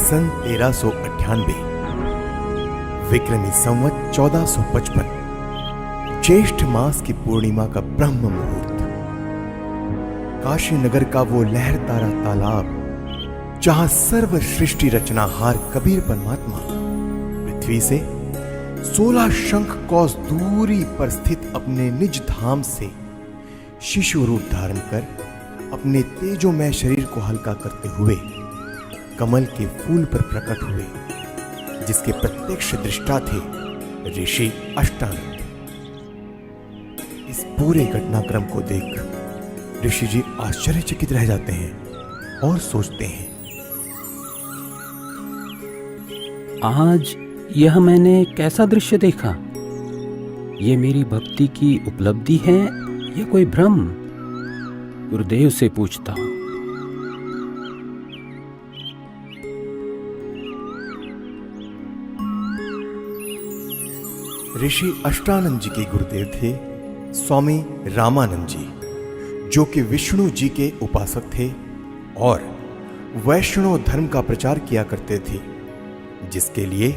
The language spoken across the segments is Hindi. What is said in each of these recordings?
सन 1398 विक्रमी संवत 1455 ज्येष्ठ मास की पूर्णिमा का ब्रह्म मुहूर्त, काशी नगर का वो लहरतारा तालाब जहां सर्व सृष्टि रचनाहार कबीर परमात्मा पृथ्वी से 16 शंख कौस दूरी पर स्थित अपने निज धाम से शिशु रूप धारण कर अपने तेजोमय शरीर को हल्का करते हुए कमल के फूल पर प्रकट हुए, जिसके प्रत्यक्ष दृष्टा थे ऋषि अष्टानंद। इस पूरे घटनाक्रम को देख ऋषि जी आश्चर्यचकित रह जाते हैं और सोचते हैं, आज यह मैंने कैसा दृश्य देखा? ये मेरी भक्ति की उपलब्धि है या कोई भ्रम? गुरुदेव से पूछता हूं। ऋषि अष्टानंद जी के गुरुदेव थे स्वामी रामानंद जी, जो कि विष्णु जी के उपासक थे और वैष्णव धर्म का प्रचार किया करते थे, जिसके लिए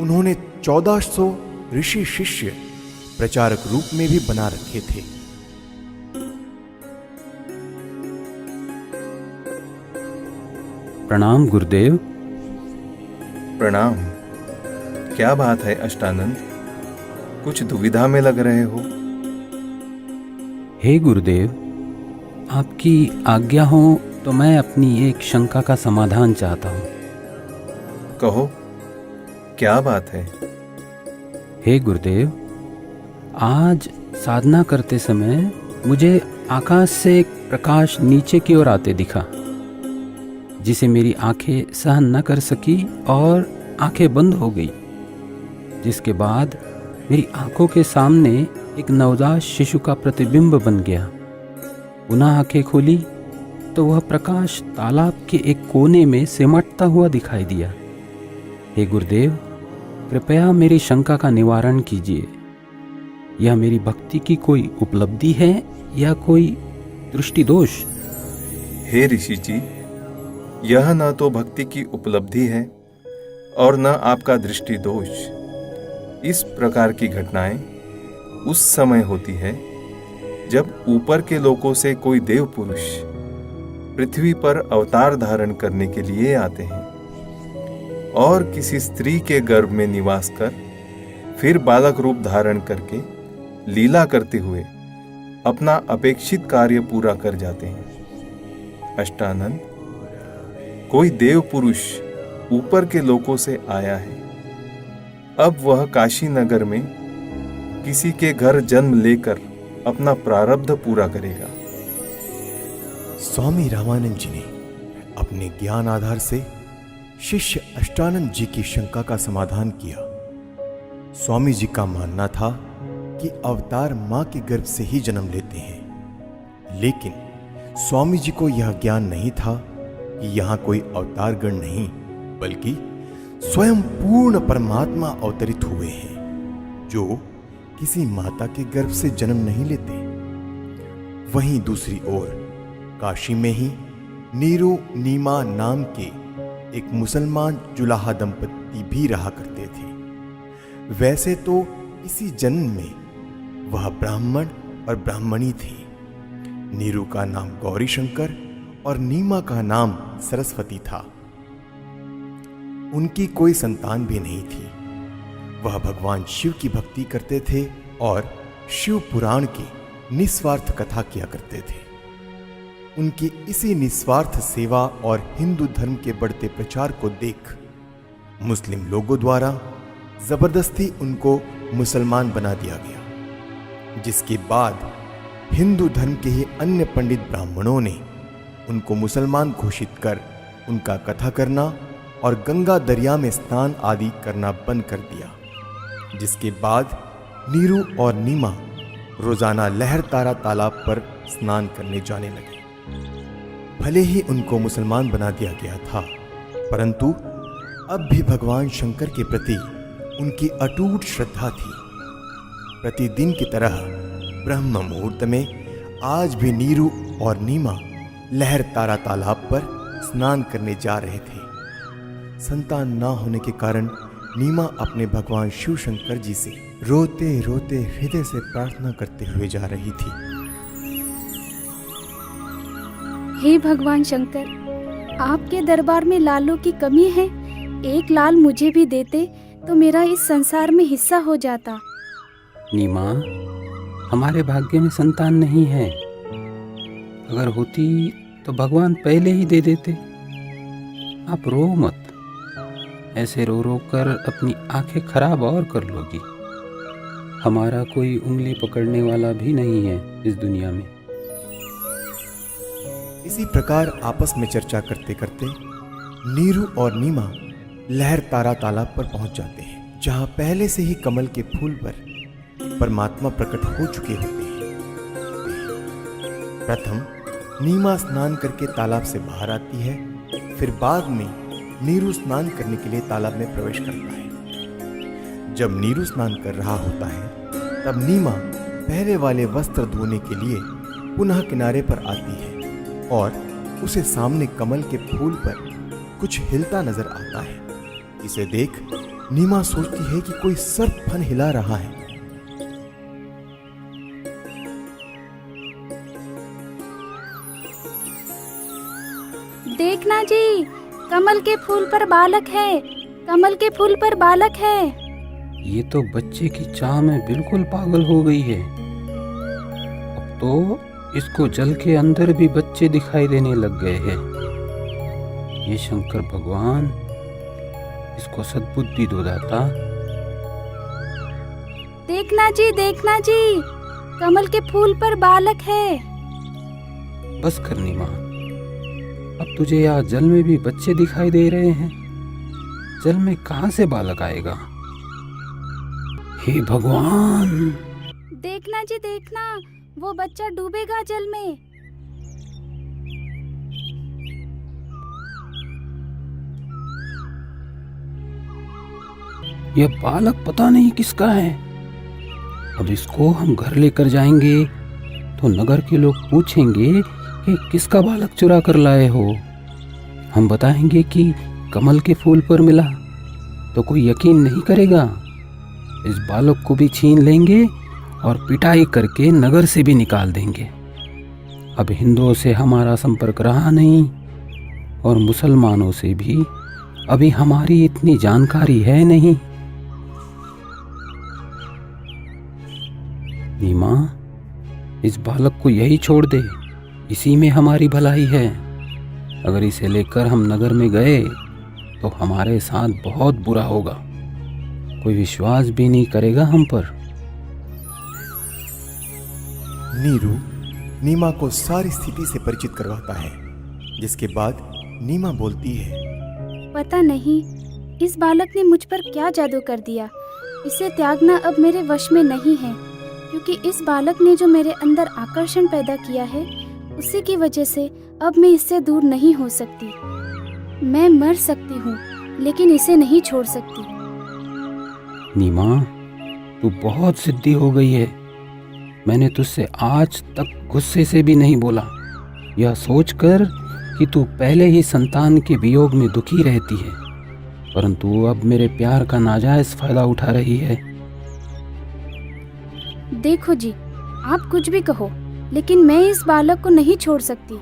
उन्होंने 1400 ऋषि शिष्य प्रचारक रूप में भी बना रखे थे। प्रणाम गुरुदेव। प्रणाम। क्या बात है अष्टानंद, कुछ दुविधा में लग रहे हो? हे गुरुदेव, आपकी आज्ञा हो तो मैं अपनी एक शंका का समाधान चाहता हूँ। कहो, क्या बात है? हे गुरुदेव, आज साधना करते समय मुझे आकाश से एक प्रकाश नीचे की ओर आते दिखा, जिसे मेरी आंखें सहन न कर सकी और आंखें बंद हो गई, जिसके बाद मेरी आंखों के सामने एक नवजात शिशु का प्रतिबिंब बन गया। पुनः आंखें खोली तो वह प्रकाश तालाब के एक कोने में सिमटता हुआ दिखाई दिया। हे गुरुदेव, कृपया मेरी शंका का निवारण कीजिए। यह मेरी भक्ति की कोई उपलब्धि है या कोई दृष्टि दोष? हे ऋषि जी, यह न तो भक्ति की उपलब्धि है और न आपका दृष्टि दोष। इस प्रकार की घटनाएं उस समय होती है जब ऊपर के लोकों से कोई देव पुरुष पृथ्वी पर अवतार धारण करने के लिए आते हैं और किसी स्त्री के गर्भ में निवास कर फिर बालक रूप धारण करके लीला करते हुए अपना अपेक्षित कार्य पूरा कर जाते हैं। अष्टानंद, कोई देव पुरुष ऊपर के लोकों से आया है। अब वह काशी नगर में किसी के घर जन्म लेकर अपना प्रारब्ध पूरा करेगा। स्वामी रामानंद जी ने अपने ज्ञान आधार से शिष्य अष्टानंद जी की शंका का समाधान किया। स्वामी जी का मानना था कि अवतार मां के गर्भ से ही जन्म लेते हैं, लेकिन स्वामी जी को यह ज्ञान नहीं था कि यहां कोई अवतार गण नहीं, बल्कि स्वयं पूर्ण परमात्मा अवतरित हुए हैं, जो किसी माता के गर्भ से जन्म नहीं लेते। वहीं दूसरी ओर काशी में ही नीरू नीमा नाम के एक मुसलमान जुलाहा दंपति भी रहा करते थे। वैसे तो इसी जन्म में वह ब्राह्मण और ब्राह्मणी थी। नीरू का नाम गौरी शंकर और नीमा का नाम सरस्वती था। उनकी कोई संतान भी नहीं थी। वह भगवान शिव की भक्ति करते थे और शिव पुराण की निस्वार्थ कथा किया करते थे। उनकी इसी निस्वार्थ सेवा और हिंदू धर्म के बढ़ते प्रचार को देख मुस्लिम लोगों द्वारा जबरदस्ती उनको मुसलमान बना दिया गया, जिसके बाद हिंदू धर्म के ही अन्य पंडित ब्राह्मणों ने उनको मुसलमान घोषित कर उनका कथा करना और गंगा दरिया में स्नान आदि करना बंद कर दिया, जिसके बाद नीरू और नीमा रोजाना लहरतारा तालाब पर स्नान करने जाने लगे। भले ही उनको मुसलमान बना दिया गया था, परंतु अब भी भगवान शंकर के प्रति उनकी अटूट श्रद्धा थी। प्रतिदिन की तरह ब्रह्म मुहूर्त में आज भी नीरू और नीमा लहरतारा तालाब पर स्नान करने जा रहे थे। संतान ना होने के कारण नीमा अपने भगवान शिव शंकर जी से रोते रोते हृदय से प्रार्थना करते हुए जा रही थी। हे भगवान शंकर, आपके दरबार में लालों की कमी है। एक लाल मुझे भी देते तो मेरा इस संसार में हिस्सा हो जाता। नीमा, हमारे भाग्य में संतान नहीं है। अगर होती तो भगवान पहले ही दे देते। आप रो मत। ऐसे रो रो कर अपनी आंखें खराब और कर लोगी। हमारा कोई उंगली पकड़ने वाला भी नहीं है इस दुनिया में। इसी प्रकार आपस में चर्चा करते करते नीरू और नीमा लहर तारा तालाब पर पहुंच जाते हैं, जहां पहले से ही कमल के फूल पर परमात्मा प्रकट हो चुके होते हैं। प्रथम नीमा स्नान करके तालाब से बाहर आती है, फिर बाद में नीरू स्नान करने के लिए तालाब में प्रवेश करता है। जब नीरू स्नान कर रहा होता है तब नीमा पहले वाले वस्त्र धोने के लिए पुनः किनारे पर आती है और उसे सामने कमल के फूल पर कुछ हिलता नजर आता है। इसे देख नीमा सोचती है कि कोई सर्प फन हिला रहा है। देखना जी, कमल के फूल पर बालक है। कमल के फूल पर बालक है। ये तो बच्चे की चाह में बिल्कुल पागल हो गई है। अब तो इसको जल के अंदर भी बच्चे दिखाई देने लग गए हैं। ये शंकर भगवान, इसको सद्बुद्धि दो दाता। देखना जी, कमल के फूल पर बालक है। बस कर नीमा, अब तुझे यहाँ जल में भी बच्चे दिखाई दे रहे हैं। जल में कहाँ से बालक आएगा? हे भगवान! देखना जी, वो बच्चा डूबेगा जल में। यह बालक पता नहीं किसका है। अब इसको हम घर लेकर जाएंगे तो नगर के लोग पूछेंगे कि किसका बालक चुरा कर लाए हो। हम बताएंगे कि कमल के फूल पर मिला तो कोई यकीन नहीं करेगा। इस बालक को भी छीन लेंगे और पिटाई करके नगर से भी निकाल देंगे। अब हिंदुओं से हमारा संपर्क रहा नहीं और मुसलमानों से भी अभी हमारी इतनी जानकारी है नहीं। नीमा, इस बालक को यही छोड़ दे, इसी में हमारी भलाई है। अगर इसे लेकर हम नगर में गए तो हमारे साथ बहुत बुरा होगा। कोई विश्वास भी नहीं करेगा हम पर। नीरू नीमा को सारी स्थिति से परिचित करवाता है, जिसके बाद नीमा बोलती है, पता नहीं इस बालक ने मुझ पर क्या जादू कर दिया। इसे त्यागना अब मेरे वश में नहीं है, क्योंकि इस बालक ने जो मेरे अंदर आकर्षण पैदा किया है, उसी की वजह से अब मैं इससे दूर नहीं हो सकती। मैं मर सकती हूँ लेकिन इसे नहीं छोड़ सकती। नीमा, तू बहुत जिद्दी हो गई है। मैंने तुझसे आज तक गुस्से से भी नहीं बोला, यह सोचकर कि तू पहले ही संतान के वियोग में दुखी रहती है, परंतु अब मेरे प्यार का नाजायज फायदा उठा रही है। देखो जी, आप कुछ भी कहो, लेकिन मैं इस बालक को नहीं छोड़ सकती।